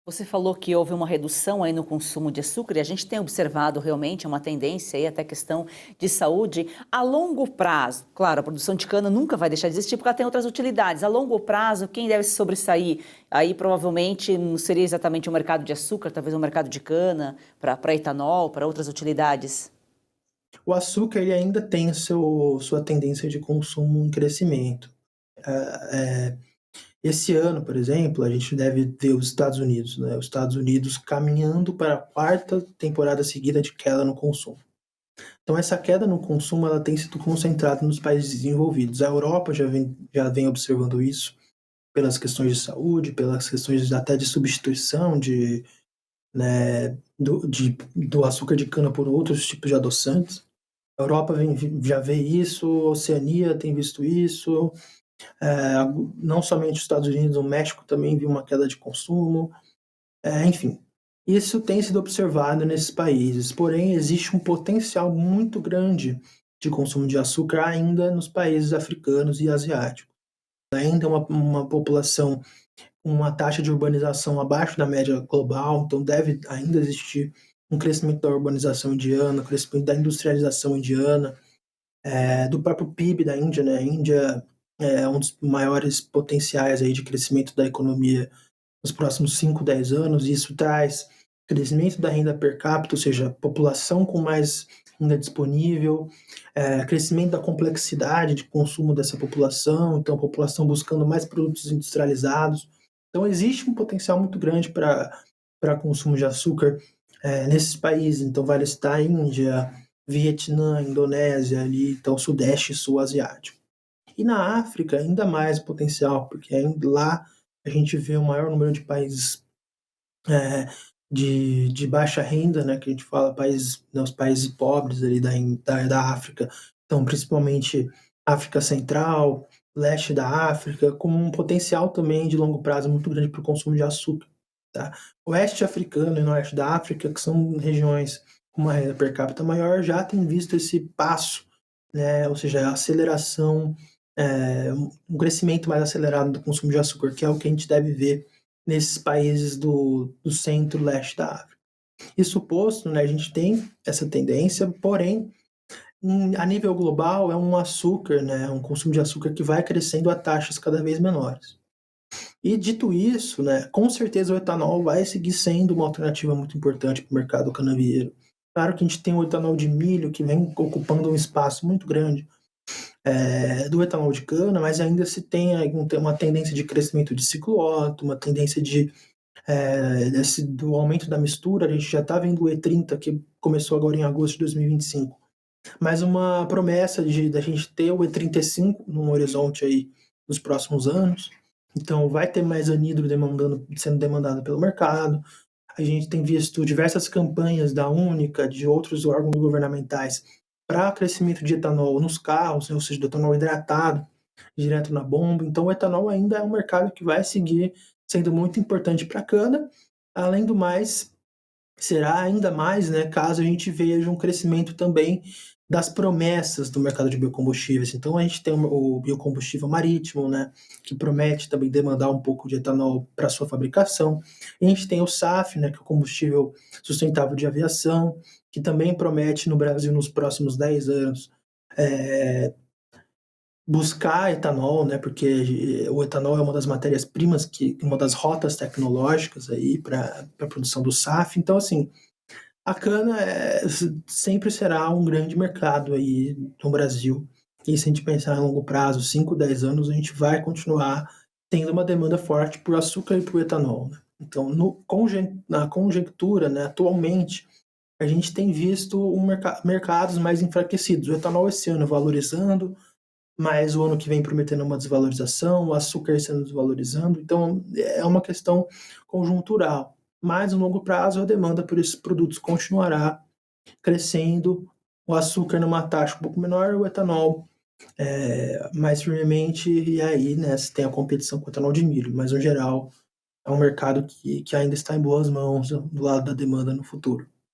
Você falou que houve uma redução aí no consumo de açúcar e a gente tem observado realmente uma tendência aí até questão de saúde. A longo prazo, claro, a produção de cana nunca vai deixar de existir porque ela tem outras utilidades. A longo prazo, quem deve se sobressair? Aí provavelmente não seria exatamente o mercado de açúcar, talvez o mercado de cana, para etanol, para outras utilidades. O açúcar ele ainda tem sua tendência de consumo em crescimento. Eh, Esse ano, por exemplo, a gente deve ver os Estados Unidos, né, os Estados Unidos caminhando para a quarta temporada seguida de queda no consumo. Então essa queda no consumo ela tem sido concentrada nos países desenvolvidos. A Europa já vem observando isso pelas questões de saúde, pelas questões até de substituição do açúcar de cana por outros tipos de adoçantes. A Europa já vê isso, a Oceania tem visto isso, não somente os Estados Unidos, o México também viu uma queda de consumo, enfim. Isso tem sido observado nesses países, porém existe um potencial muito grande de consumo de açúcar ainda nos países africanos e asiáticos. Ainda é uma população com uma taxa de urbanização abaixo da média global, então deve ainda existir um crescimento da urbanização indiana, um crescimento da industrialização indiana, do próprio PIB da Índia, né? A Índia é um dos maiores potenciais aí de crescimento da economia nos próximos 5, 10 anos, e isso traz crescimento da renda per capita, ou seja, população com mais renda disponível, crescimento da complexidade de consumo dessa população, então a população buscando mais produtos industrializados. Então existe um potencial muito grande para consumo de açúcar nesses países, então vale citar Índia, Vietnã, Indonésia, ali, então Sudeste e Sul Asiático. E na África, ainda mais potencial, porque lá a gente vê o maior número de países de baixa renda, né, que a gente fala países, né, os países pobres ali da África, então principalmente África Central, leste da África, com um potencial também de longo prazo muito grande para o consumo de açúcar. Tá? Oeste africano e norte da África, que são regiões com uma renda per capita maior, já tem visto esse passo, né, ou seja, a aceleração, um crescimento mais acelerado do consumo de açúcar, que é o que a gente deve ver nesses países do centro-leste da África. Isso posto, né, a gente tem essa tendência, porém, a nível global, é um açúcar, né, um consumo de açúcar que vai crescendo a taxas cada vez menores. E dito isso, né, com certeza o etanol vai seguir sendo uma alternativa muito importante para o mercado canavieiro. Claro que a gente tem o etanol de milho, que vem ocupando um espaço muito grande do etanol de cana, mas ainda se tem uma tendência de crescimento de ciclo Otto, uma tendência do aumento da mistura. A gente já está vendo o E30, que começou agora em agosto de 2025, mas uma promessa da gente ter o E35 num horizonte aí nos próximos anos. Então vai ter mais anidro sendo demandado pelo mercado. A gente tem visto diversas campanhas da Única, de outros órgãos governamentais, para crescimento de etanol nos carros, né, ou seja, do etanol hidratado direto na bomba. Então o etanol ainda é um mercado que vai seguir sendo muito importante para a cana. Além do mais, será ainda mais, né, caso a gente veja um crescimento também das promessas do mercado de biocombustíveis. Então a gente tem o biocombustível marítimo, né, que promete também demandar um pouco de etanol para sua fabricação. E a gente tem o SAF, né, que é o combustível sustentável de aviação, que também promete no Brasil nos próximos 10 anos é, buscar etanol, né, porque o etanol é uma das matérias-primas, uma das rotas tecnológicas aí para a produção do SAF. Então, assim, a cana sempre será um grande mercado aí no Brasil. E se a gente pensar em longo prazo, 5, 10 anos, a gente vai continuar tendo uma demanda forte por açúcar e por etanol, né? Então, na conjectura, né, atualmente, a gente tem visto mercados mais enfraquecidos. O etanol esse ano valorizando, mas o ano que vem prometendo uma desvalorização, o açúcar sendo desvalorizando. Então, é uma questão conjuntural. Mas, no longo prazo, a demanda por esses produtos continuará crescendo, o açúcar numa taxa um pouco menor, o etanol mais firmemente, e aí, né, se tem a competição com o etanol de milho. Mas, no geral, é um mercado que ainda está em boas mãos do lado da demanda no futuro.